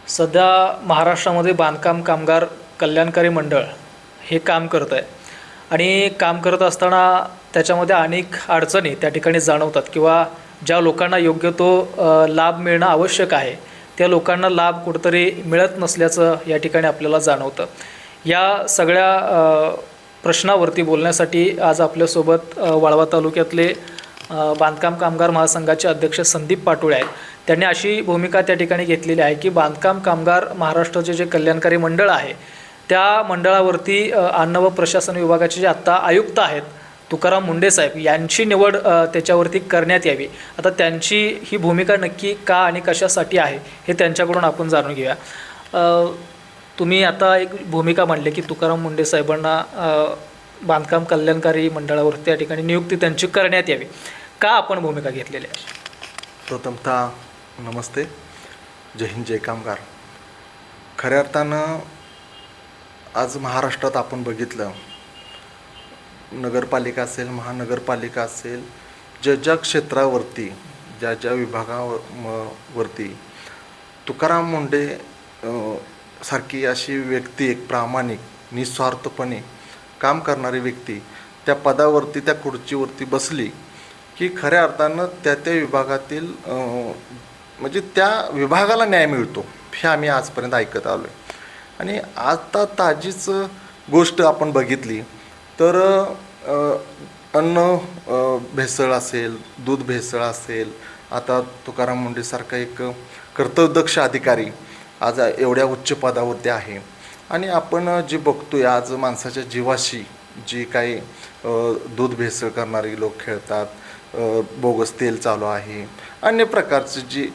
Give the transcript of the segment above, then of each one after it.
सध्या महाराष्ट्रामध्ये बांधकाम कामगार कल्याणकारी मंडळ हे काम करत आहे आणि काम करत असताना त्याच्यामध्ये अनेक अडचणी त्या ठिकाणी जाणवतात किंवा ज्या लोकांना योग्य तो लाभ मिळणं आवश्यक आहे त्या लोकांना लाभ कुठंतरी मिळत नसल्याचं या ठिकाणी आपल्याला जाणवतं। या सगळ्या प्रश्नावरती बोलण्यासाठी आज आपल्यासोबत वाळवा तालुक्यातले बांधकाम कामगार महासंघाचे अध्यक्ष संदीप पाटोळे आहेत। त्यांनी अशी भूमिका त्या ठिकाणी घेतलेली आहे की बांधकाम कामगार महाराष्ट्राचे जे कल्याणकारी मंडळ आहे त्या मंडळावरती अन्न व प्रशासन विभागाचे जे आत्ता आयुक्त आहेत तुकाराम मुंडे साहेब यांची निवड त्याच्यावरती करण्यात यावी। आता त्यांची ही भूमिका नक्की का आणि कशासाठी आहे हे त्यांच्याकडून आपण जाणून घेऊया। तुम्ही आता एक भूमिका मांडली की तुकाराम मुंडे साहेबांना बांधकाम कल्याणकारी मंडळावरती त्या ठिकाणी नियुक्ती त्यांची करण्यात यावी, का आपण भूमिका घेतलेली आहे? प्रथमतः नमस्ते, जय हिंद, जय कामगार। खऱ्या अर्थानं आज महाराष्ट्रात आपण बघितलं, नगरपालिका असेल, महानगरपालिका असेल, ज्या क्षेत्रावरती ज्या विभागावरती तुकाराम मुंडे सारखी अशी व्यक्ती, एक प्रामाणिक निस्वार्थपणे काम करणारी व्यक्ती त्या पदावरती, त्या खुर्चीवरती बसली की खऱ्या अर्थानं त्या विभागातील म्हणजे त्या विभागाला न्याय मिळतो हे आम्ही आजपर्यंत ऐकत आलो आहे। आणि आता ताजीच गोष्ट आपण बघितली तर अन्न भेसळ असेल, दूध भेसळ असेल, आता तुकाराम मुंडेसारखा एक कर्तव्यदक्ष अधिकारी आज एवढ्या उच्च पदावरती आहे आणि आपण जे बघतोय आज माणसाच्या जीवाशी जी काही दूध भेसळ करणारी लोक खेळतात, बोगस तेल चालू आहे, अन्य प्रकारचे जी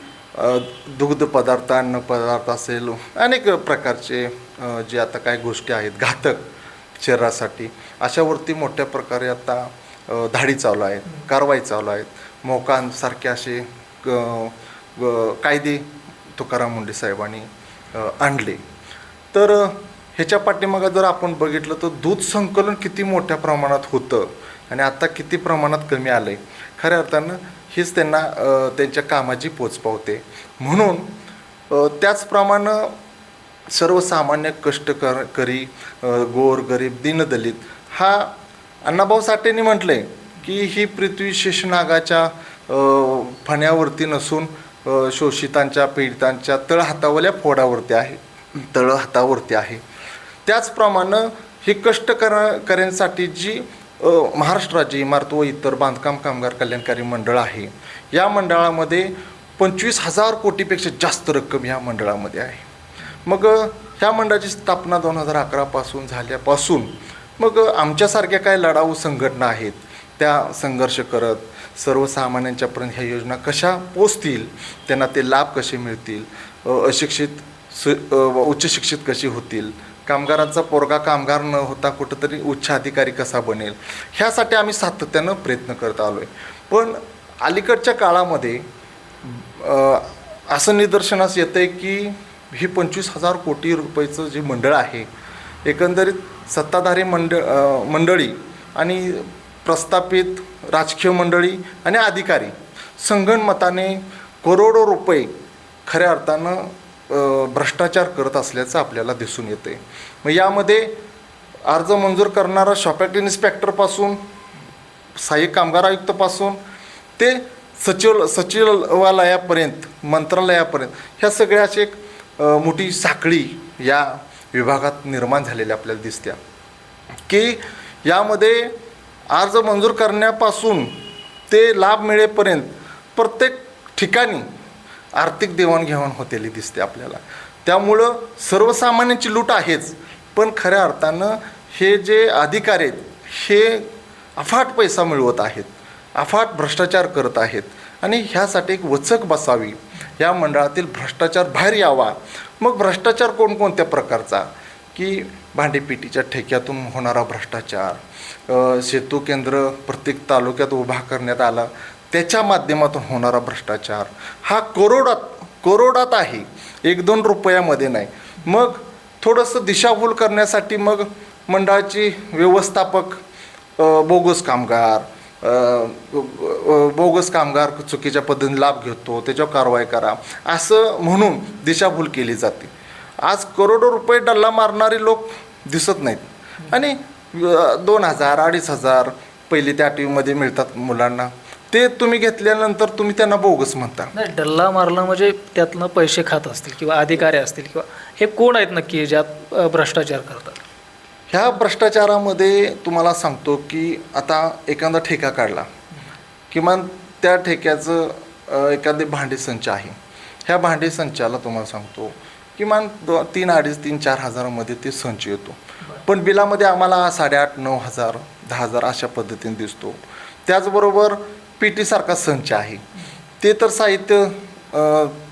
दुग्ध पदार्थ, अन्न पदार्थ असेल, अनेक प्रकारचे जे आता काही गोष्टी आहेत घातक शरीरासाठी, अशावरती मोठ्या प्रकारे आता धाडी चालू आहेत, कारवाई चालू आहेत। मोकांसारखे असे कायदे तुकाराम मुंडे साहेबांनी आणले। तर ह्याच्या पाठीमागं जर आपण बघितलं तर दूध संकलन किती मोठ्या प्रमाणात होतं आणि आता किती प्रमाणात कमी आलं आहे, खऱ्या अर्थानं हीच त्यांना त्यांच्या कामाची पोचपावते। म्हणून त्याचप्रमाणे सर्वसामान्य कष्टकरी, गोर गरीब, दीनदलित, हा अण्णाभाऊ साठेंनी म्हटलं आहे की ही पृथ्वी शेषनागाच्या फण्यावरती नसून शोषितांच्या, पीडितांच्या तळहातावल्या फोडावरती आहे, तळहातावरती आहे। त्याचप्रमाणे ही कष्टकऱ्यांसाठी जी महाराष्ट्र राज्य इमारत व इतर बांधकाम कामगार कल्याणकारी मंडळ आहे, या मंडळामध्ये 25,000 कोटीपेक्षा जास्त रक्कम या मंडळामध्ये आहे। मग ह्या मंडळाची स्थापना 2011 पासून झाल्यापासून मग आमच्यासारख्या काही लढाऊ संघटना आहेत त्या संघर्ष करत सर्वसामान्यांच्यापर्यंत ह्या योजना कशा पोचतील, त्यांना ते लाभ कसे मिळतील, अशिक्षित उच्च शिक्षित कशी होतील, कामगारांचा पोरगा कामगार न होता कुठंतरी उच्च अधिकारी कसा बनेल, ह्यासाठी आम्ही सातत्यानं प्रयत्न करत आलो आहे। पण अलीकडच्या काळामध्ये असं निदर्शनास येतं आहे की ही 25,000 कोटी रुपयाचं जे मंडळ आहे, एकंदरीत सत्ताधारी मंडळी आणि प्रस्थापित राजकीय मंडळी आणि अधिकारी संगनमताने करोडो रुपये खऱ्या अर्थानं भ्रष्टाचार करत असल्याचं आपल्याला दिसून येते। मग यामध्ये अर्ज मंजूर करणारा शॉपॅक्ट इन्स्पेक्टरपासून, सहाय्यक कामगार आयुक्तपासून ते सचिवालयापर्यंत, मंत्रालयापर्यंत ह्या सगळ्याची एक मोठी साखळी या विभागात निर्माण झालेली आपल्याला दिसते की यामध्ये अर्ज मंजूर करण्यापासून ते लाभ मिळेपर्यंत प्रत्येक ठिकाणी आर्थिक देवाणघेवाण होतेली दिसते आपल्याला। त्यामुळं सर्वसामान्यांची लूट आहेच, पण खऱ्या अर्थानं हे जे अधिकारी आहेत हे अफाट पैसा मिळवत आहेत, अफाट भ्रष्टाचार करत आहेत आणि ह्यासाठी एक वचक बसावी, या मंडळातील भ्रष्टाचार बाहेर यावा। मग भ्रष्टाचार कोणकोणत्या प्रकारचा की भांडीपिटीच्या ठेक्यातून होणारा भ्रष्टाचार, सेतू केंद्र प्रत्येक तालुक्यात उभा करण्यात आला त्याच्या माध्यमातून होणारा भ्रष्टाचार, हा करोडात आहे, 1-2 रुपयामध्ये नाही। मग थोडंसं दिशाभूल करण्यासाठी मग मंडळाची व्यवस्थापक बोगस कामगार बोगस कामगार चुकीच्या पद्धतीने लाभ घेतो त्याच्यावर कारवाई करा असं म्हणून दिशाभूल केली जाते. आज करोडो रुपये डल्ला मारणारे लोक दिसत नाहीत आणि 2,000 2,500 पहिली ते 8वीमध्ये मिळतात मुलांना, ते तुम्ही घेतल्यानंतर तुम्ही त्यांना बोगस म्हणता. नाही, डल्ला मारला म्हणजे त्यातनं पैसे खात असतील किंवा अधिकारी असतील किंवा हे कोण आहेत नक्की ज्यात भ्रष्टाचार करतात? ह्या भ्रष्टाचारामध्ये तुम्हाला सांगतो की आता एखादा ठेका काढला, किमान त्या ठेक्याचं एखादे भांडे संच आहे, ह्या भांडे संचाला तुम्हाला सांगतो किमान 3,500-3,000-4,000 हजारामध्ये ते संच येतो, पण बिलामध्ये आम्हाला 8,500-9,000 10,000 अशा पद्धतीने दिसतो. त्याचबरोबर PT सारखा संच आहे, ते तर साहित्य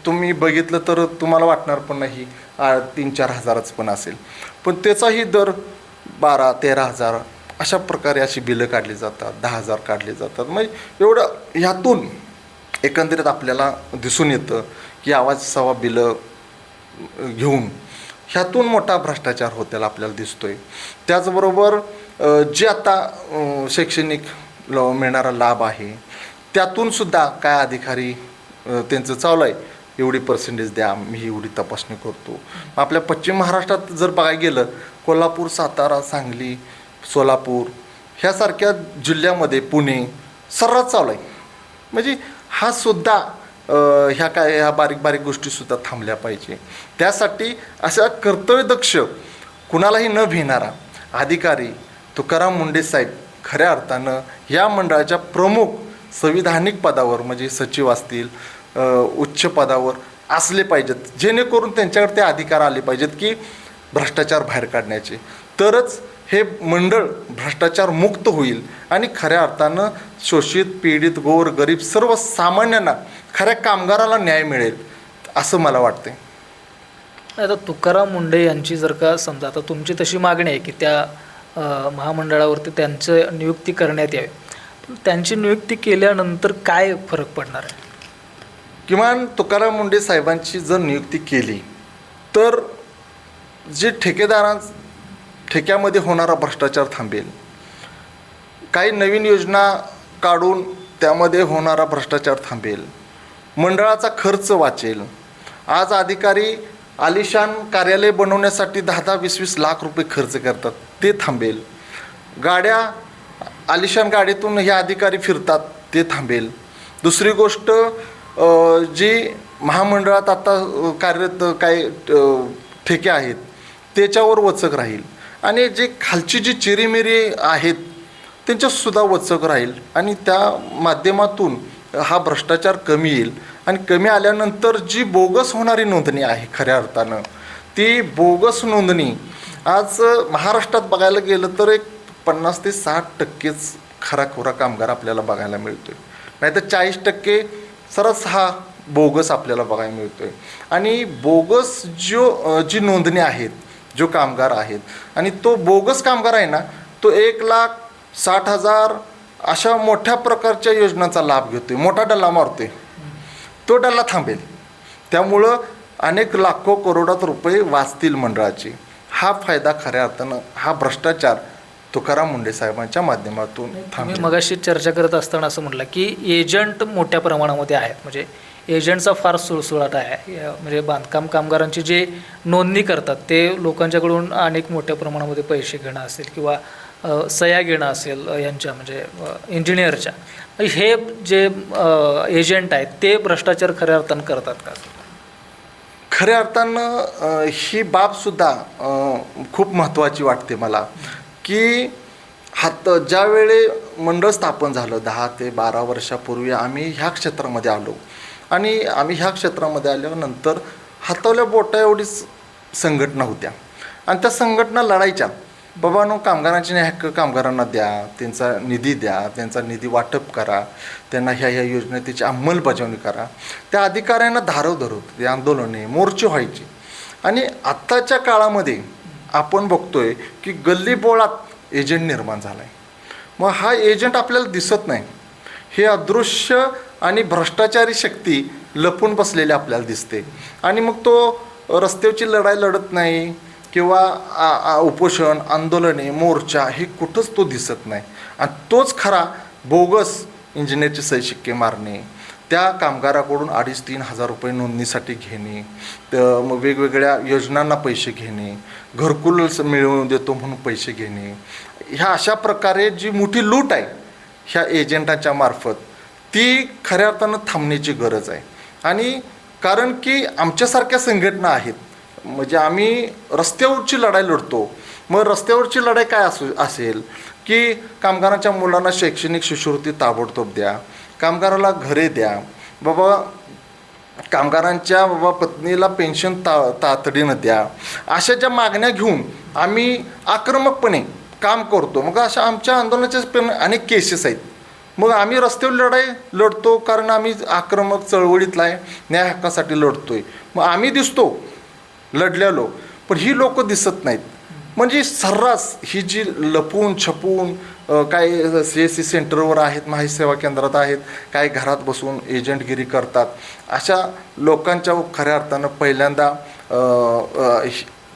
तुम्ही बघितलं तर तुम्हाला वाटणार पण नाही 3-4 हजारच पण असेल, पण त्याचाही दर 12-13,000 अशा प्रकारे अशी बिलं काढली जातात, 10,000 काढली जातात. म्हणजे एवढं ह्यातून एकंदरीत आपल्याला दिसून येतं की आवाज सवा बिलं घेऊन ह्यातून मोठा भ्रष्टाचार होताना आपल्याला दिसतोय. त्याचबरोबर जे आता शैक्षणिक मिळणारा लाभ आहे त्यातूनसुद्धा काय अधिकारी त्यांचं चालू आहे, एवढी पर्सेंटेज द्या, मी एवढी तपासणी करतो. आपल्या पश्चिम महाराष्ट्रात जर बघायला गेलं, कोल्हापूर, सातारा, सांगली, सोलापूर ह्यासारख्या जिल्ह्यामध्ये, पुणे सर्रास चालू आहे. म्हणजे हा सुद्धा ह्या बारीक बारीक गोष्टीसुद्धा थांबल्या पाहिजे. त्यासाठी अशा कर्तव्यदक्ष कुणालाही न भिणारा अधिकारी तुकाराम मुंडे साहेब खऱ्या अर्थानं या मंडळाच्या प्रमुख संविधानिक पदावर म्हणजे सचिव असतील, उच्च पदावर असले पाहिजेत, जेणेकरून त्यांच्याकडे ते अधिकार आले पाहिजेत की भ्रष्टाचार बाहेर काढण्याचे. तरच हे मंडळ भ्रष्टाचार मुक्त होईल आणि खऱ्या अर्थानं शोषित, पीडित, गोर, गरीब सर्वसामान्यांना, खऱ्या कामगाराला न्याय मिळेल असं मला वाटते. आता तुकाराम मुंडे यांची जर का समजा आता तुमची तशी मागणी आहे की त्या महामंडळावरती त्यांचं नियुक्ती करण्यात यावी, पण त्यांची नियुक्ती केल्यानंतर काय फरक पडणार आहे? किमान तुकाराम मुंडे साहेबांची जर नियुक्ती केली तर जे ठेक्यामध्ये होणारा भ्रष्टाचार थांबेल, काही नवीन योजना काढून त्यामध्ये होणारा भ्रष्टाचार थांबेल, मंडळाचा खर्च वाचेल. आज अधिकारी आलिशान कार्यालय बनवण्यासाठी 10-10, 20-20 लाख रुपये खर्च करतात, ते थांबेल. गाड्या आलिशान गाडीतून हे अधिकारी फिरतात, ते थांबेल. दुसरी गोष्ट, जी महामंडळात आता कार्यरत काही ठेके आहेत त्याच्यावर वचक राहील आणि जे खालची जी चिरीमिरी आहेत त्यांच्यासुद्धा वचक राहील आणि त्या माध्यमातून हा भ्रष्टाचार कमी येईल. आणि कमी आल्यानंतर जी बोगस होणारी नोंदणी आहे खऱ्या अर्थानं, ती बोगस नोंदणी आज महाराष्ट्रात बघायला गेलं तर एक 50 ते 60% खराखुरा कामगार आपल्याला बघायला मिळतो आहे, नाहीतर 40% सरस हा बोगस आपल्याला बघायला मिळतो आहे. आणि बोगस जी नोंदणी आहेत, जो कामगार आहेत, आणि तो बोगस कामगार आहे ना, तो 1,60,000 अशा मोठ्या प्रकारच्या योजनांचा लाभ घेतो आहे, मोठा डल्ला मारतो आहे, तो डल्ला थांबेल. त्यामुळं अनेक लाखो करोडात रुपये वाचतील मंडळाचे. हा फायदा खऱ्या अर्थानं हा भ्रष्टाचार तुकाराम मुंडे साहेबांच्या माध्यमातून थांबेल. मगाशी चर्चा करत असताना असं म्हटलं की एजंट मोठ्या प्रमाणामध्ये आहेत, म्हणजे एजंटचा फार सुळसुळाट आहे. म्हणजे बांधकाम कामगारांची जे नोंदणी करतात ते लोकांच्याकडून अनेक मोठ्या प्रमाणामध्ये पैसे घेणं असेल किंवा सह्या घेणं असेल यांच्या म्हणजे इंजिनियरच्या, हे जे एजंट आहेत ते भ्रष्टाचार खऱ्या अर्थानं करतात का? खऱ्या अर्थानं ही बाबसुद्धा खूप महत्त्वाची वाटते मला की ज्यावेळी मंडळ स्थापन झालं 10 ते 12 वर्षापूर्वी आम्ही ह्या क्षेत्रामध्ये आलो आणि आम्ही ह्या क्षेत्रामध्ये आल्यानंतर हातावल्या बोटा एवढीच संघटना होत्या आणि त्या संघटना लढायच्या, बाबांनो कामगारांचे हक्क कामगारांना द्या, त्यांचा निधी द्या, त्यांचा निधी वाटप करा, त्यांना ह्या योजना त्याची अंमलबजावणी करा. त्या अधिकाऱ्यांना धारव धरत ते आंदोलने, मोर्चे व्हायचे. आणि आत्ताच्या काळामध्ये आपण बघतोय की गल्लीबोळात एजंट निर्माण झाला आहे. मग हा एजंट आपल्याला दिसत नाही, हे अदृश्य आणि भ्रष्टाचारी शक्ती लपून बसलेली आपल्याला दिसते. आणि मग तो रस्त्याची लढाई लढत नाही किंवा उपोषण, आंदोलने, मोर्चा हे कुठंच तो दिसत नाही. आणि तोच खरा बोगस इंजिनियरचे सही शिक्के मारणे, त्या कामगाराकडून 2,500-3,000 हजार रुपये नोंदणीसाठी घेणे, मग वेगवेगळ्या योजनांना पैसे घेणे, घरकुल मिळवून देतो म्हणून पैसे घेणे, ह्या अशा प्रकारे जी मोठी लूट आहे ह्या एजंटांच्या मार्फत, ती खऱ्या अर्थानं थांबण्याची गरज आहे. आणि कारण की आमच्यासारख्या संघटना आहेत, म्हणजे आम्ही रस्त्यावरची लढाई लढतो. मग रस्त्यावरची लढाई काय असेल की कामगारांच्या मुलांना शैक्षणिक शिष्यवृत्ती ताबडतोब द्या, कामगाराला घरे द्या, बाबा कामगारांच्या पत्नीला पेन्शन तातडीनं द्या, अशा ज्या मागण्या घेऊन आम्ही आक्रमकपणे काम करतो. मग अशा आमच्या आंदोलनाच्या पण अनेक केसेस आहेत. मग आम्ही रस्त्यावर लढाई लढतो कारण आम्ही आक्रमक चळवळीतला आहे, न्याय हक्कासाठी लढतोय. मग आम्ही दिसतो लढलेलो, पण ही लोक दिसत नाहीत. म्हणजे सर्रास ही जी लपून छपून काय CSC सेंटरवर आहेत, माहिती सेवा केंद्रात आहेत, काय घरात बसून एजंटगिरी करतात, अशा लोकांच्या खऱ्या अर्थानं पहिल्यांदा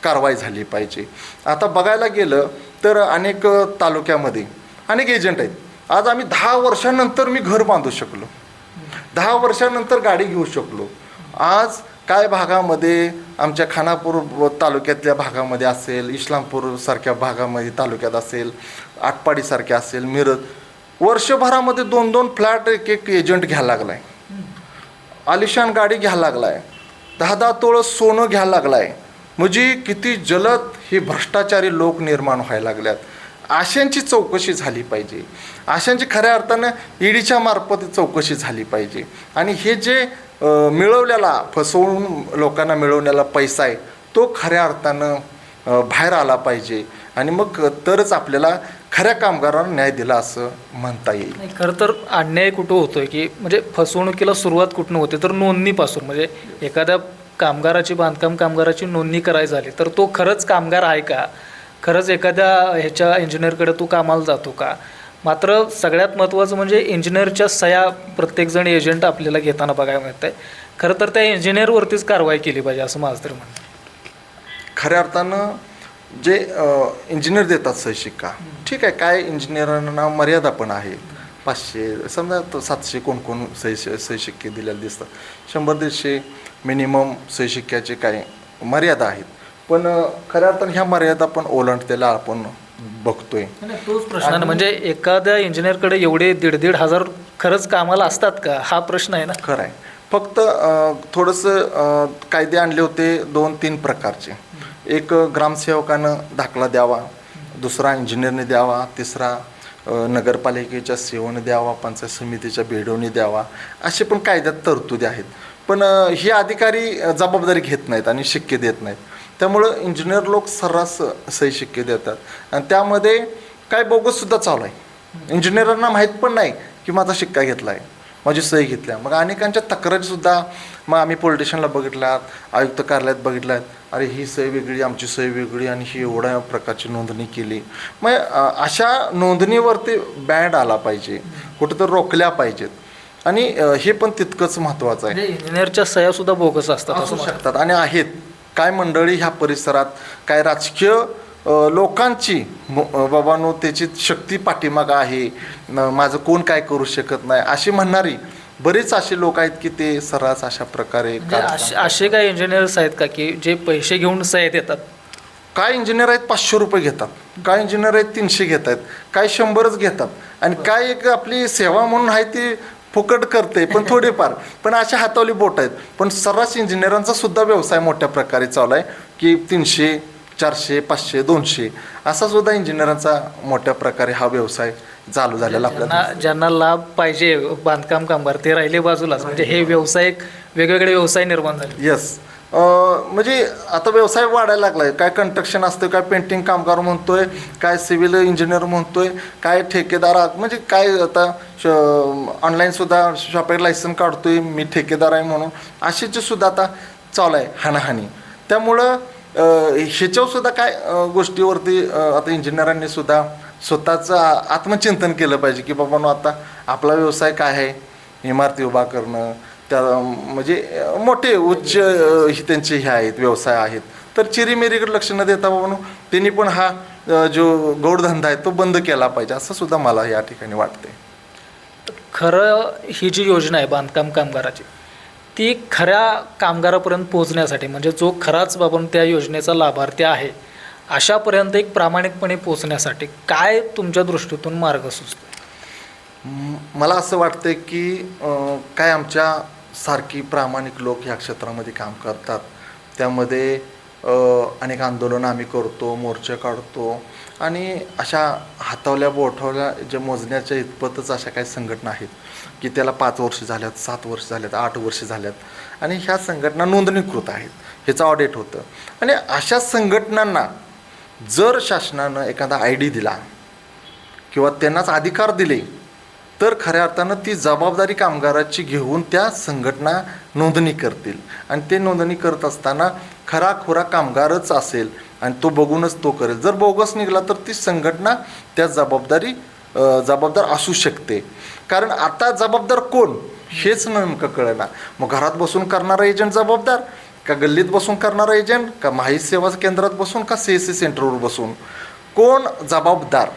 कारवाई झाली पाहिजे. आता बघायला गेलं तर अनेक तालुक्यामध्ये अनेक एजंट आहेत. आज आम्ही 10 वर्षानंतर मी घर बांधू शकलो, 10 वर्षानंतर गाडी घेऊ शकलो. आज काय भागामध्ये आमच्या खानापूर तालुक्यातल्या भागामध्ये असेल, इस्लामपूरसारख्या भागामध्ये तालुक्यात असेल, आटपाडीसारख्या असेल, मिरज, वर्षभरामध्ये 2-2 फ्लॅट एक एजंट घ्यायला लागला आहे, आलिशान गाडी घ्यायला लागला आहे, 10-10 तोळं सोनं घ्यायला लागला आहे. म्हणजे किती जलद हे भ्रष्टाचारी लोक निर्माण व्हायला लागल्यात. अशांची चौकशी झाली पाहिजे, अशांची खऱ्या अर्थानं ईडीच्या मार्फत चौकशी झाली पाहिजे. आणि हे जे मिळवलेला फसवून लोकांना मिळवलेला पैसा आहे तो खऱ्या अर्थानं बाहेर आला पाहिजे. आणि मग तरच आपल्याला खऱ्या कामगारांना न्याय दिला असं म्हणता येईल. खरं तर अन्याय कुठं होतोय की म्हणजे फसवणुकीला सुरुवात कुठून होते तर नोंदणीपासून. म्हणजे एखाद्या कामगाराची, बांधकाम कामगाराची नोंदणी करायची झाली तर तो खरंच कामगार आहे का, खरंच एखाद्या ह्याच्या इंजिनियरकडे तो कामाला जातो का. मात्र सगळ्यात महत्त्वाचं म्हणजे इंजिनियरच्या सह्या प्रत्येकजण एजंट आपल्याला घेताना बघायला मिळत आहे. खरं तर त्या इंजिनियरवरतीच कारवाई केली पाहिजे असं माझं तर म्हणणं. खऱ्या अर्थानं जे इंजिनियर देतात सही शिक्का, ठीक आहे, काय इंजिनियरांना मर्यादा पण आहेत. 500 समजा 700 कोण सही शिक्के दिलेले दिसतात, 100-150 मिनिमम सही शिक्क्याचे काय मर्यादा आहेत. पण खऱ्या अर्थानं ह्या मर्यादा पण ओलांडतेला आपण बघतोय. तोच प्रश्न आहे, म्हणजे एखाद्या इंजिनियरकडे एवढे 1,500 हजार खरंच कामाला असतात का, हा प्रश्न आहे ना. खरं आहे. फक्त थोडंसं कायदे आणले होते 2-3 प्रकारचे. एक ग्रामसेवकानं दाखला द्यावा, दुसरा इंजिनियरने द्यावा, तिसरा नगरपालिकेच्या सेवेने द्यावा, पंचायत समितीच्या बेडवणी द्यावा, असे पण कायद्यात तरतुदी आहेत. पण हे अधिकारी जबाबदारी घेत नाहीत आणि शिक्के देत नाहीत. त्यामुळं इंजिनियर लोक सर्रास सही शिक्के देतात आणि त्यामध्ये काय बोगससुद्धा चालू आहे. इंजिनियरांना माहीत पण नाही की माझा शिक्का घेतला आहे, माझी सही घेतल्या. मग अनेकांच्या तक्रारीसुद्धा मग आम्ही पोलीस स्टेशनला बघितल्यात, आयुक्त कार्यालयात बघितल्यात, अरे ही सही वेगळी, आमची सही वेगळी आणि ही एवढ्या प्रकारची नोंदणी केली. मग अशा नोंदणीवरती बॅन आला पाहिजे, कुठं तर रोखल्या पाहिजेत. आणि हे पण तितकंच महत्त्वाचं आहे. इंजिनियरच्या सह्यासुद्धा बोगस असतात असू शकतात आणि आहेत. काय मंडळी ह्या परिसरात काय राजकीय लोकांची बाबांनो त्याची शक्ती पाठीमागं आहे, माझं कोण काय करू शकत नाही अशी म्हणणारी बरेच असे लोक आहेत की ते सर्रास अशा प्रकारे. असे काय इंजिनियर्स आहेत का की जे पैसे घेऊन सह्या देतात? काय इंजिनियर आहेत 500 रुपये घेतात, काय इंजिनियर आहेत 300 घेत आहेत, काय 100च घेतात, आणि काय एक आपली सेवा म्हणून आहे ती फुकट करते पण थोडेफार. पण अशा हातावली बोट आहेत. पण सर्रास इंजिनियरांचा सुद्धा व्यवसाय मोठ्या प्रकारे चालू आहे की 300, 400, 500, 200 असा सुद्धा इंजिनियरांचा मोठ्या प्रकारे हा व्यवसाय चालू झालेला आपल्याला. ज्यांना लाभ पाहिजे बांधकाम कामगार ते राहिले बाजूलाच, म्हणजे हे व्यवसाय वेगवेगळे व्यवसाय निर्माण झाले. येस. म्हणजे आता व्यवसाय वाढायला लागला आहे. काय कंस्ट्रक्शन असतं, काय पेंटिंग कामगार म्हणतोय, काय सिव्हिल इंजिनियर म्हणतोय, काय ठेकेदार, म्हणजे काय आता ऑनलाईनसुद्धा शॉपिंग लायसन काढतोय मी ठेकेदार आहे म्हणून, अशीची सुद्धा आता चालू आहे हाणाहाणी. त्यामुळं ह्याच्यावरसुद्धा काय गोष्टीवरती आता इंजिनियरांनी सुद्धा स्वतःचं आत्मचिंतन केलं पाहिजे की बाबांनो आता आपला व्यवसाय काय आहे, इमारती उभा करणं, त्या म्हणजे मोठे उच्च त्यांचे हे आहेत व्यवसाय आहेत. तर चिरीमिरीकडे लक्ष न देता बाबांनो त्यांनी पण हा जो गौडधंदा आहे तो बंद केला पाहिजे असं सुद्धा मला या ठिकाणी वाटते. खरं ही जी योजना आहे बांधकाम कामगाराची ती खऱ्या कामगारापर्यंत पोहोचण्यासाठी म्हणजे जो खराच बाबा त्या योजनेचा लाभार्थी आहे अशापर्यंत एक प्रामाणिकपणे पोहोचण्यासाठी काय तुमच्या दृष्टीतून मार्ग सुचतो? मला असं वाटतं की काय आमच्या सारखी प्रामाणिक लोक ह्या क्षेत्रामध्ये काम करतात. त्यामध्ये अनेक आंदोलनं आम्ही करतो, मोर्चे काढतो आणि अशा हातावल्या बोटावल्या ज्या मोजण्याच्या इतपतच अशा काही संघटना आहेत की त्याला 5 वर्ष झाल्यात, 7 वर्ष झाल्यात, 8 वर्ष झाल्यात आणि ह्या संघटना नोंदणीकृत आहेत, ह्याचं ऑडिट होतं. आणि अशा संघटनांना जर शासनानं एखादा ID दिला किंवा त्यांनाच अधिकार दिले तर खऱ्या अर्थानं ती जबाबदारी कामगाराची घेऊन त्या संघटना नोंदणी करतील आणि ते नोंदणी करत असताना खराखुरा कामगारच असेल आणि तो बघूनच तो करेल. जर बोगस निघाला तर ती संघटना त्या जबाबदार असू शकते. कारण आता जबाबदार कोण हेच नेमकं कळेना. मग घरात बसून करणारा एजंट जबाबदार का गल्लीत बसून करणारा एजंट का माहिती सेवा केंद्रात बसून का CSC सेंटरवर बसून कोण जबाबदार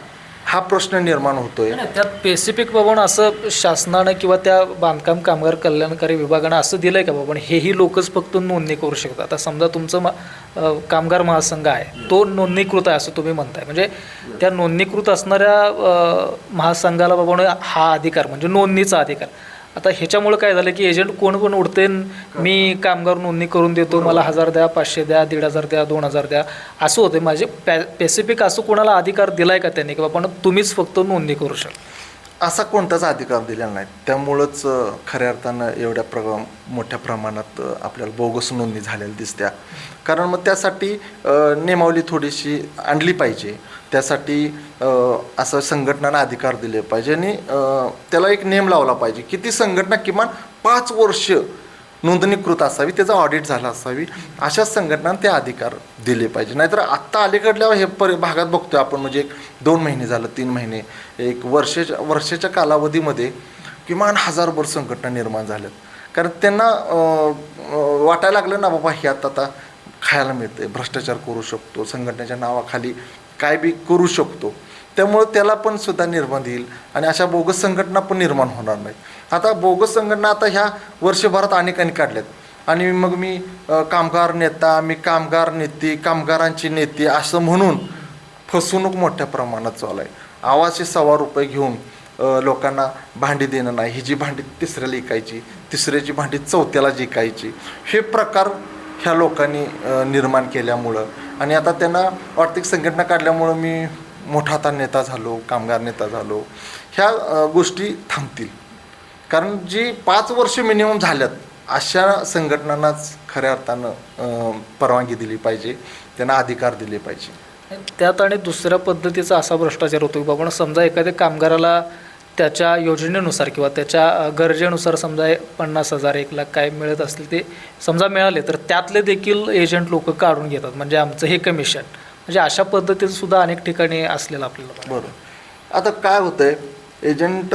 हा प्रश्न निर्माण होतोय. त्यात स्पेसिफिक बाबा असं शासनानं किंवा त्या बांधकाम कामगार कल्याणकारी विभागानं असं दिलं आहे का बाबा हेही लोकच फक्त नोंदणी करू शकतात? आता समजा तुमचं कामगार महासंघ आहे तो नोंदणीकृत आहे असं तुम्ही म्हणताय, म्हणजे त्या नोंदणीकृत असणाऱ्या महासंघाला बाबा हा अधिकार म्हणजे नोंदणीचा अधिकार. आता ह्याच्यामुळे काय झालं की एजंट कोण पण उडते, मी कामगार नोंदणी करून देतो, मला 1000 द्या, 500 द्या, 1500 द्या, 2000 द्या असं होते. माझे स्पेसिफिक असं कोणाला अधिकार दिला आहे का त्यांनी की बाबा तुम्हीच फक्त नोंदणी करू शकता? असा कोणताच अधिकार दिलेला नाही. त्यामुळंच खऱ्या अर्थानं एवढ्या मोठ्या प्रमाणात आपल्याला बोगस नोंदणी झालेल्या दिसत्या. कारण मग त्यासाठी नियमावली थोडीशी आणली पाहिजे. त्यासाठी असं संघटनांना अधिकार दिले पाहिजे आणि त्याला एक नियम लावला पाहिजे की ती संघटना किमान 5 वर्ष नोंदणीकृत असावी, त्याचा ऑडिट झाला असावी. अशा संघटनांना ते अधिकार दिले पाहिजे. नाहीतर आत्ता अलीकडल्या हे भागात बघतोय आपण, म्हणजे 2 महिने झालं, 3 महिने, एक वर्षाच्या कालावधीमध्ये किमान 1000 संघटना निर्माण झाल्यात. कारण त्यांना वाटायला लागलं ना बाबा ह्यात आता खायला मिळते, भ्रष्टाचार करू शकतो, संघटनेच्या नावाखाली काय बी करू शकतो. त्यामुळं त्याला पण सुद्धा निर्बंध येईल आणि अशा बोगस संघटना पण निर्माण होणार नाहीत. आता बोगस संघटना आता ह्या वर्षभरात अनेकांनी काढल्यात आणि मग मी कामगार नेता, मी कामगार नेते, कामगारांची नेते असं म्हणून फसवणूक मोठ्या प्रमाणात चालू आहे. आवाजचे ₹1.25 घेऊन लोकांना भांडी देणं नाही, ही जी भांडी 3ऱ्याला विकायची, 3ऱ्याची भांडी 4थ्याला जिंकायची, हे प्रकार ह्या लोकांनी निर्माण केल्यामुळं आणि आता त्यांना आर्थिक संघटना काढल्यामुळं मी मोठा आता नेता झालो, कामगार नेता झालो, ह्या गोष्टी थांबतील. कारण जी 5 वर्ष मिनिमम झाल्यात अशा संघटनांनाच खऱ्या अर्थानं परवानगी दिली पाहिजे, त्यांना अधिकार दिले पाहिजे. त्यात आणि दुसऱ्या पद्धतीचा असा भ्रष्टाचार होतो की बाबा समजा एखाद्या कामगाराला त्याच्या योजनेनुसार किंवा त्याच्या गरजेनुसार समजा 50,000 1,00,000 काय मिळत असतील ते समजा मिळाले तर त्यातले देखील एजंट लोक काढून घेतात, म्हणजे आमचं हे कमिशन, म्हणजे अशा पद्धतीचं सुद्धा अनेक ठिकाणी असलेलं आपल्याला. बरोबर. आता काय होतं आहे, एजंट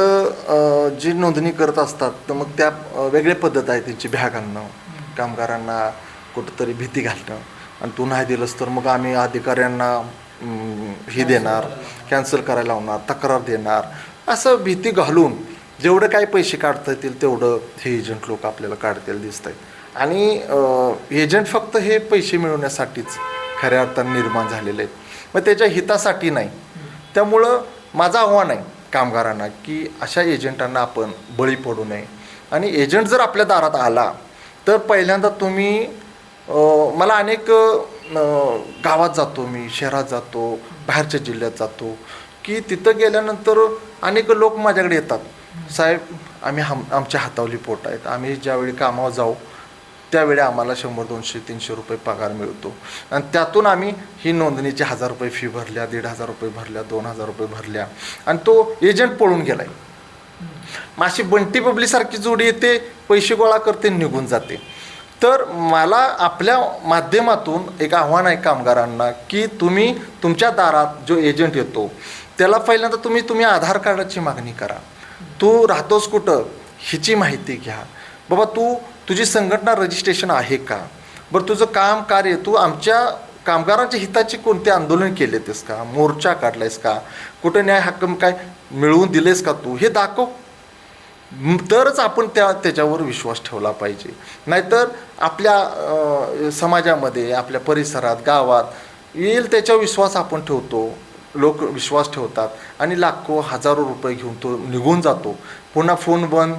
जी नोंदणी करत असतात तर मग त्या वेगळ्या पद्धत आहे त्यांची, भ्या घालणं, कामगारांना कुठंतरी भीती घालणं आणि तू नाही दिलंस तर मग आम्ही अधिकाऱ्यांना हे देणार, कॅन्सल करायला लावणार, तक्रार देणार, असं भीती घालून जेवढं काही पैसे काढता येतील तेवढं हे एजंट लोक आपल्याला काढतील दिसत आहेत. आणि एजंट फक्त हे पैसे मिळवण्यासाठीच खऱ्या अर्थाने निर्माण झालेले आहेत, मग त्याच्या हितासाठी नाही. त्यामुळं माझं आव्हान आहे कामगारांना की अशा एजंटांना आपण बळी पडू नये. आणि एजंट जर आपल्या दारात आला तर पहिल्यांदा तुम्ही मला अनेक गावात जातो, मी शहरात जातो, बाहेरच्या जिल्ह्यात जातो की तिथं गेल्यानंतर अनेक लोक माझ्याकडे येतात, साहेब आम्ही आमच्या हातावली पोट आहेत, आम्ही ज्यावेळी कामावर जाऊ त्यावेळी आम्हाला 100, 200, 300 रुपये पगार मिळतो आणि त्यातून आम्ही ही नोंदणीची 1000 रुपये फी भरल्या, 1500 रुपये भरल्या, 2000 रुपये भरल्या आणि तो एजंट पळून गेलाय. माशी बंटी बबलीसारखी जोडी येते, पैसे गोळा करते, निघून जाते. तर मला आपल्या माध्यमातून एक आव्हान आहे कामगारांना की तुम्ही तुमच्या दारात जो एजंट येतो त्याला पहिल्यांदा तुम्ही आधार कार्डाची मागणी करा, तू राहतोस कुठं हिची माहिती घ्या, बाबा तुझी संघटना रजिस्ट्रेशन आहे का, बरं तुझं काम कार्य, तू आमच्या कामगारांच्या हिताची कोणते आंदोलन केलेतेस का, मोर्चा काढलायस का, कुठं न्याय हक्क काय मिळवून दिलेस का, तू हे दाखव. तरच आपण त्याच्यावर विश्वास ठेवला पाहिजे. नाहीतर आपल्या समाजामध्ये, आपल्या परिसरात, गावात येईल त्याच्यावर विश्वास आपण ठेवतो, लोक विश्वास ठेवतात आणि लाखो हजारो रुपये घेऊन तो निघून जातो. पुन्हा फोन बंद,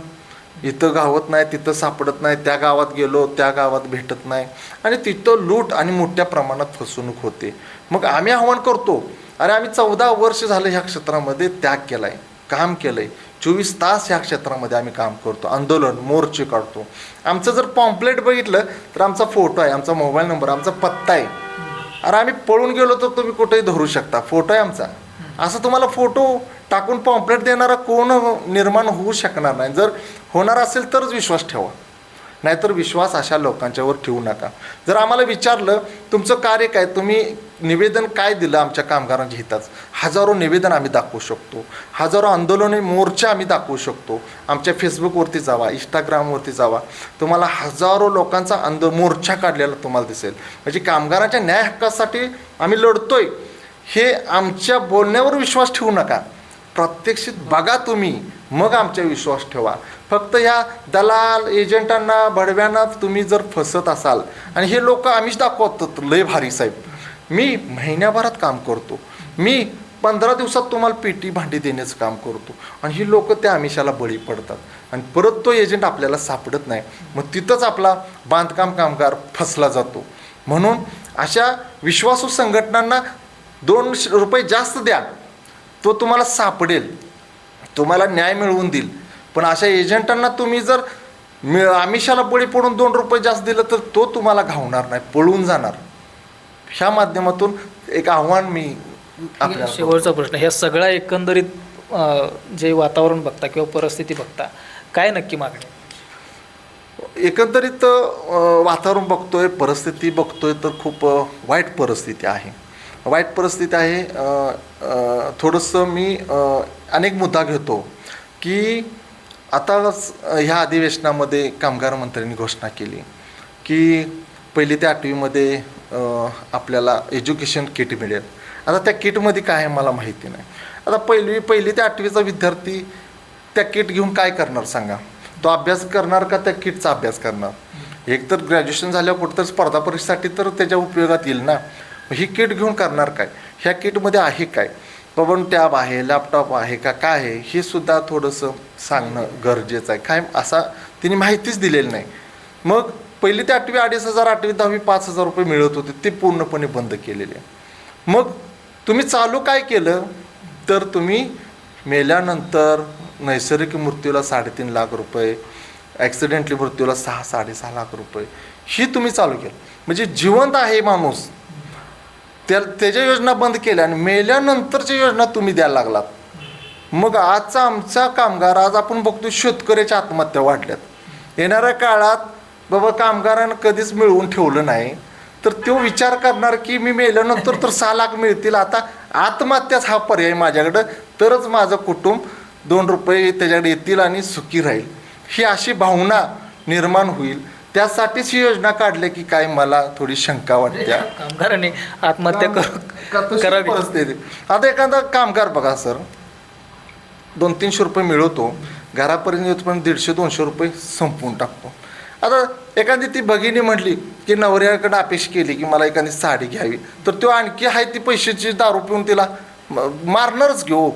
इथं गावत नाही, तिथं सापडत नाही, त्या गावात गेलो, त्या गावात भेटत नाही आणि तिथं लूट आणि मोठ्या प्रमाणात फसवणूक होते. मग आम्ही आव्हान करतो, अरे आम्ही 14 वर्ष झालं ह्या क्षेत्रामध्ये त्याग केला आहे, काम केलं आहे, 24 तास ह्या क्षेत्रामध्ये आम्ही काम करतो, आंदोलन मोर्चे काढतो. आमचं जर पॉम्पलेट बघितलं तर आमचा फोटो आहे, आमचा मोबाईल नंबर, आमचा पत्ता आहे. अरे आम्ही पळून गेलो तर तुम्ही कुठेही धरू शकता, फोटो आहे आमचा. असं तुम्हाला फोटो टाकून पॉम्पलेट देणारा कोण निर्माण होऊ शकणार नाही. जर होणार असेल तरच विश्वास ठेवा, नाहीतर विश्वास अशा लोकांच्यावर ठेवू नका. जर आम्हाला विचारलं तुमचं कार्य काय, तुम्ही निवेदन काय दिलं आमच्या कामगारांच्या हिताच, हजारो निवेदन आम्ही दाखवू शकतो, हजारो आंदोलने मोर्चे आम्ही दाखवू शकतो. आमच्या फेसबुकवरती जावा, इंस्टाग्रामवरती जावा, तुम्हाला हजारो लोकांचा मोर्चा काढलेला तुम्हाला दिसेल. म्हणजे कामगारांच्या न्याय हक्कासाठी आम्ही लढतोय हे आमच्या बोलण्यावर विश्वास ठेवू नका, प्रत्यक्षित बघा तुम्ही, मग आमचा विश्वास ठेवा. फक्त ह्या दलाल एजंटांना भडव्यांना तुम्ही जर फसत असाल, आणि हे लोक आम्हीच दाखवतो लय भारी साहेब, मी महिन्याभरात काम करतो, मी 15 दिवसात तुम्हाला पेटी भांडी देण्याचं काम करतो, आणि ही लोक त्या आमिषाला बळी पडतात आणि परत तो एजंट आपल्याला सापडत नाही. मग तिथंच आपला बांधकाम कामगार फसला जातो. म्हणून अशा विश्वासू संघटनांना 2 रुपये जास्त द्या, तो तुम्हाला सापडेल, तुम्हाला न्याय मिळवून देईल. पण अशा एजंटांना तुम्ही जर आमिषाला बळी पडून 2 रुपये जास्त दिलं तर तो तुम्हाला घावणार नाही, पळून जाणार. ह्या माध्यमातून एक आव्हान मी आपल्या शेवटचा प्रश्न, ह्या सगळ्या एकंदरीत जे वातावरण बघता किंवा परिस्थिती बघता, काय नक्की मागणी? एकंदरीत वातावरण बघतोय, परिस्थिती बघतोय तर खूप वाईट परिस्थिती आहे, वाईट परिस्थिती आहे. थोडंसं मी अनेक मुद्दा घेतो की आता ह्या अधिवेशनामध्ये कामगार मंत्र्यांनी घोषणा केली की 1ली ते 8वीमध्ये आपल्याला एज्युकेशन किट मिळेल. आता त्या किटमध्ये काय आहे मला माहिती नाही. आता 1ली ते 8वीचा विद्यार्थी त्या किट घेऊन काय करणार सांगा? तो अभ्यास करणार का त्या किटचा अभ्यास करणार? एक तर ग्रॅज्युएशन झाल्यावर कुठं तर स्पर्धा परीक्षेसाठी तर त्याच्या उपयोगात येईल ना. ही किट घेऊन करणार काय? ह्या किटमध्ये आहे काय? बाबा टॅब आहे, लॅपटॉप आहे का, काय आहे हे सुद्धा थोडंसं सांगणं गरजेचं आहे. काय असा तिने माहितीच दिलेली नाही. मग 1ली ते 8वी 2,500, 8वी 10वी 5,000 रुपये मिळत होते, ते पूर्णपणे बंद केलेले. मग तुम्ही चालू काय केलं तर तुम्ही मेल्यानंतर नैसर्गिक मृत्यूला 3.5 लाख रुपये, ॲक्सिडेंटली मृत्यूला 6-6.5 लाख रुपये ही तुम्ही चालू केलं. म्हणजे जिवंत आहे माणूस, त्याच्या योजना बंद केल्या आणि मेल्यानंतरच्या योजना तुम्ही द्यायला लागलात. मग आजचा आमचा कामगार, आज आपण बघतो शेतकऱ्याच्या आत्महत्या वाढल्यात. येणाऱ्या काळात बाबा कामगारांना कधीच मिळवून ठेवलं नाही तर तो विचार करणार की मी मेल्यानंतर तर 6 लाख मिळतील, आता आत्महत्याच हा पर्याय माझ्याकडं, तरच माझं कुटुंब 2 रुपये त्याच्याकडे येतील आणि सुखी राहील, ही अशी भावना निर्माण होईल. त्यासाठीच ही योजना काढली की काय मला थोडी शंका वाटते. कामगारांनी आत्महत्या करावी परिस्थिती. आता एखादा कामगार बघा सर, 200-300 रुपये मिळवतो, घरापर्यंत येतो पण 150-200 रुपये संपवून टाकतो. आता एखादी ती भगिनी म्हटली की नवऱ्याकडे अपेक्षा केली की मला एखादी साडी घ्यावी, तर तो आणखी आहे ती पैशाची दारू पिऊन तिला मारणारच घेऊ.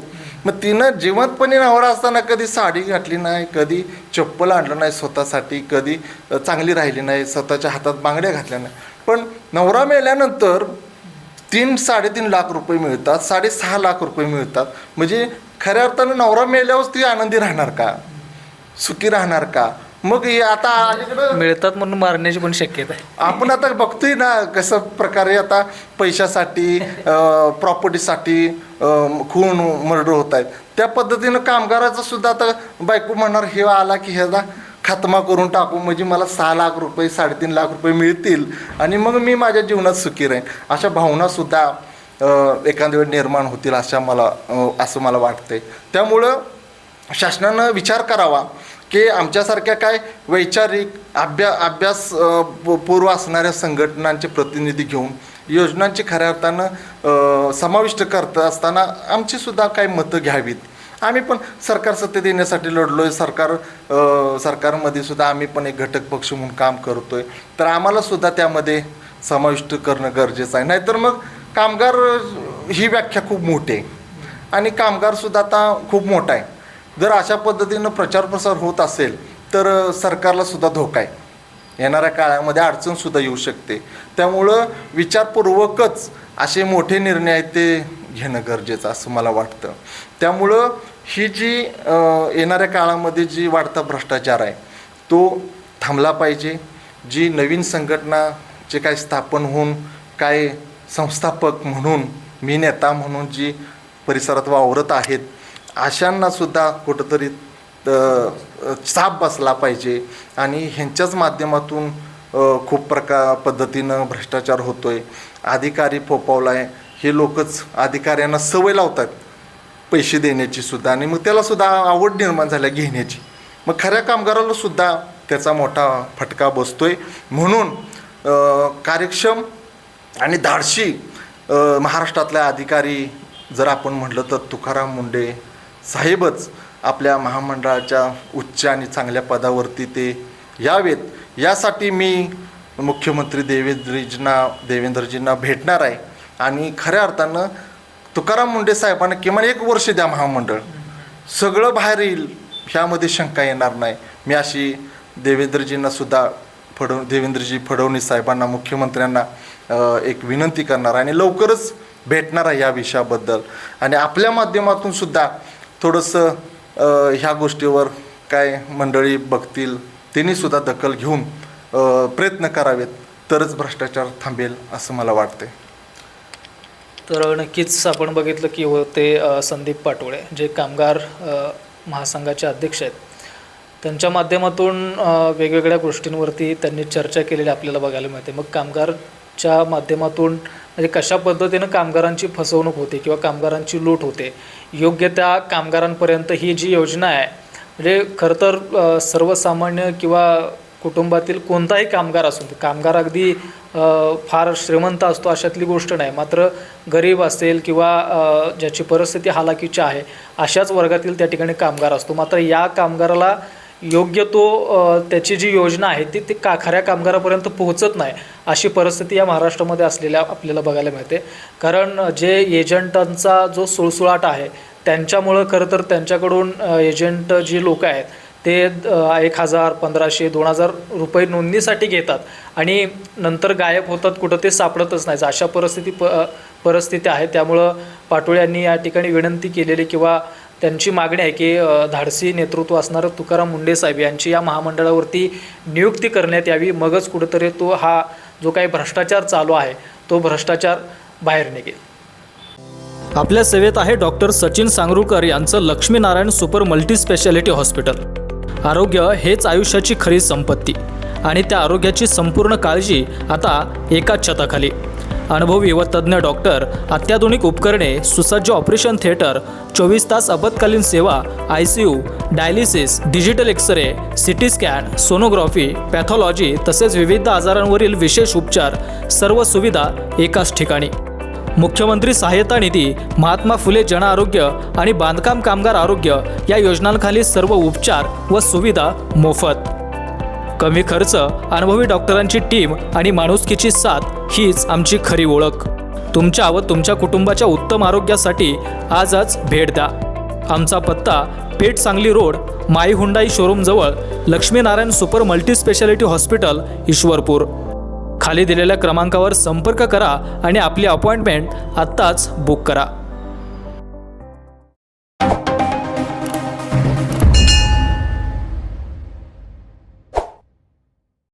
मग तिनं जिवंतपणे नवरा असताना कधी साडी घातली नाही, कधी चप्पल आणलं नाही स्वतःसाठी, कधी चांगली राहिली नाही, स्वतःच्या हातात बांगड्या घातल्या नाही. पण नवरा मेल्यानंतर 3-3.5 लाख रुपये मिळतात, 6.5 लाख रुपये मिळतात. म्हणजे खऱ्या अर्थानं नवरा मेल्यावर ती आनंदी राहणार का, सुखी राहणार का? मग हे आता अलीकडं मिळतात म्हणून मारण्याची पण शक्यता आहे. आपण आता बघतोय ना कसं प्रकारे आता पैशासाठी, प्रॉपर्टीसाठी खून मर्डर होत आहेत. त्या पद्धतीनं कामगाराचं सुद्धा आता बायको म्हणणार हे आला की ह्याला खात्मा करून टाकू, म्हणजे मला 6 लाख रुपये 3.5 लाख रुपये मिळतील आणि मग मी माझ्या जीवनात सुखी राहीन. अशा भावनासुद्धा एखाद्या वेळ निर्माण होतील असं मला वाटतंय. त्यामुळं शासनानं विचार करावा की आमच्यासारख्या काय वैचारिक अभ्यास पूर्व असणाऱ्या संघटनांचे प्रतिनिधी घेऊन योजनांची खऱ्या अर्थानं समाविष्ट करत असताना आमचीसुद्धा काही मतं घ्यावीत आम्ही पण सरकार सत्तेत येण्यासाठी लढलोय. सरकारमध्ये सुद्धा आम्ही पण एक घटक पक्ष म्हणून काम करतोय. तर आम्हाला सुद्धा त्यामध्ये समाविष्ट करणं गरजेचं आहे. नाहीतर मग कामगार ही व्याख्या खूप मोठी आहे आणि कामगारसुद्धा आता खूप मोठा आहे. जर अशा पद्धतीनं प्रचार प्रसार होत असेल तर सरकारला सुद्धा धोका आहे. येणाऱ्या काळामध्ये अडचणसुद्धा येऊ शकते. त्यामुळं विचारपूर्वकच असे मोठे निर्णय आहेत ते घेणं गरजेचं असं मला वाटतं. त्यामुळं ही जी येणाऱ्या काळामध्ये जी वाढता भ्रष्टाचार आहे तो थांबला पाहिजे. जी नवीन संघटना जे काय स्थापन होऊन काय संस्थापक म्हणून मी नेता म्हणून जी परिसरात वावरत आहेत अशांनासुद्धा कुठंतरी चाप बसला पाहिजे आणि ह्यांच्याच माध्यमातून खूप पद्धतीनं भ्रष्टाचार होतो आहे. अधिकारी फोपावला आहे. हे लोकच अधिकाऱ्यांना सवय लावतात पैसे देण्याची सुद्धा आणि मग त्यालासुद्धा आवड निर्माण झाल्या घेण्याची. मग खऱ्या कामगाराला सुद्धा त्याचा मोठा फटका बसतो आहे. म्हणून कार्यक्षम आणि धाडशी महाराष्ट्रातल्या अधिकारी जर आपण म्हटलं तर तुकाराम मुंढे साहेबच आपल्या महामंडळाच्या उच्च आणि चांगल्या पदावरती ते यावेत. यासाठी मी मुख्यमंत्री देवेंद्रजींना भेटणार आहे आणि खऱ्या अर्थानं तुकाराम मुंढे साहेबांना किमान 1 वर्ष द्या महामंडळ. सगळं बाहेर येईल ह्यामध्ये शंका येणार नाही. मी अशी देवेंद्रजी फडणवीस साहेबांना मुख्यमंत्र्यांना एक विनंती करणार आणि लवकरच भेटणार आहे या विषयाबद्दल आणि आपल्या माध्यमातून सुद्धा थोडंसं ह्या गोष्टीवर काय मंडळी बघतील त्यांनीसुद्धा दखल घेऊन प्रयत्न करावेत तरच भ्रष्टाचार थांबेल असं मला वाटते. तर नक्कीच आपण बघितलं की होते संदीप पाटोळे जे कामगार महासंघाचे अध्यक्ष आहेत. त्यांच्या माध्यमातून वेगवेगळ्या गोष्टींवरती त्यांनी चर्चा केलेली आपल्याला बघायला मिळते. मग कामगारच्या माध्यमातून म्हणजे कशा पद्धतीनं कामगारांची फसवणूक होते किंवा कामगारांची लूट होते योग्य त्या कामगारांपर्यंत ही जी योजना आहे म्हणजे खरं तर सर्वसामान्य किंवा कुटुंबातील कोणताही कामगार असो कामगार अगदी फार श्रीमंत असतो अशातली गोष्ट नाही. मात्र गरीब असेल किंवा ज्याची परिस्थिती हालाकीची आहे अशाच वर्गातील त्या ठिकाणी कामगार असतो. मात्र या कामगाराला योग्य तो त्याची जी योजना आहे ती खऱ्या कामगारापर्यंत पोहोचत नाही अशी परिस्थिती या महाराष्ट्रामध्ये असलेल्या आपल्याला बघायला मिळते. कारण जे एजंटांचा जो सुळसुळाट आहे त्यांच्यामुळं खरं तर त्यांच्याकडून एजंट जी लोक आहेत ते 1000, 1500, 2000 रुपये नोंदणीसाठी घेतात आणि नंतर गायब होतात कुठं ते सापडतच नाही. अशा परिस्थिती आहे. त्यामुळं पाटोळे यांनी या ठिकाणी विनंती केलेली किंवा त्यांची मागणी आहे की धाडसी नेतृत्व असणारं तुकाराम मुंढे साहेब यांची या महामंडळावरती नियुक्ती करण्यात यावी. मगच कुठंतरी तो हा जो काही भ्रष्टाचार चालू आहे तो भ्रष्टाचार बाहेर निघेल. आपल्या सेवेत आहे डॉक्टर सचिन सांगरुळकर यांचं Lakshminarayan super multi speciality hospital. आरोग्य हेच आयुष्याची खरी संपत्ती आणि त्या आरोग्याची संपूर्ण काळजी आता एकाच छताखाली. अनुभवी व तज्ज्ञ डॉक्टर, अत्याधुनिक उपकरणे, सुसज्ज ऑपरेशन थिएटर, 24 तास आपत्कालीन सेवा, ICU, dialysis, digital X ray, CT scan, sonography, pathology तसेच विविध आजारांवरील विशेष उपचार, सर्व सुविधा एकाच ठिकाणी. मुख्यमंत्री सहाय्यता निधी, महात्मा फुले जन आरोग्य आणि बांधकाम कामगार आरोग्य या योजनांखाली सर्व उपचार व सुविधा मोफत. कमी खर्च, अनुभवी डॉक्टरांची टीम आणि माणुसकीची साथ हीच आमची खरी ओळख. तुमच्या व तुमच्या कुटुंबाच्या उत्तम आरोग्यासाठी आजच भेट द्या. आमचा पत्ता Peth Sangli road, my Hyundai शोरूमजवळ, Laxminarayan super multi speciality hospital, Ishwarpur. खाली दिलेल्या क्रमांकावर संपर्क करा आणि आपली अपॉइंटमेंट आत्ताच बुक करा.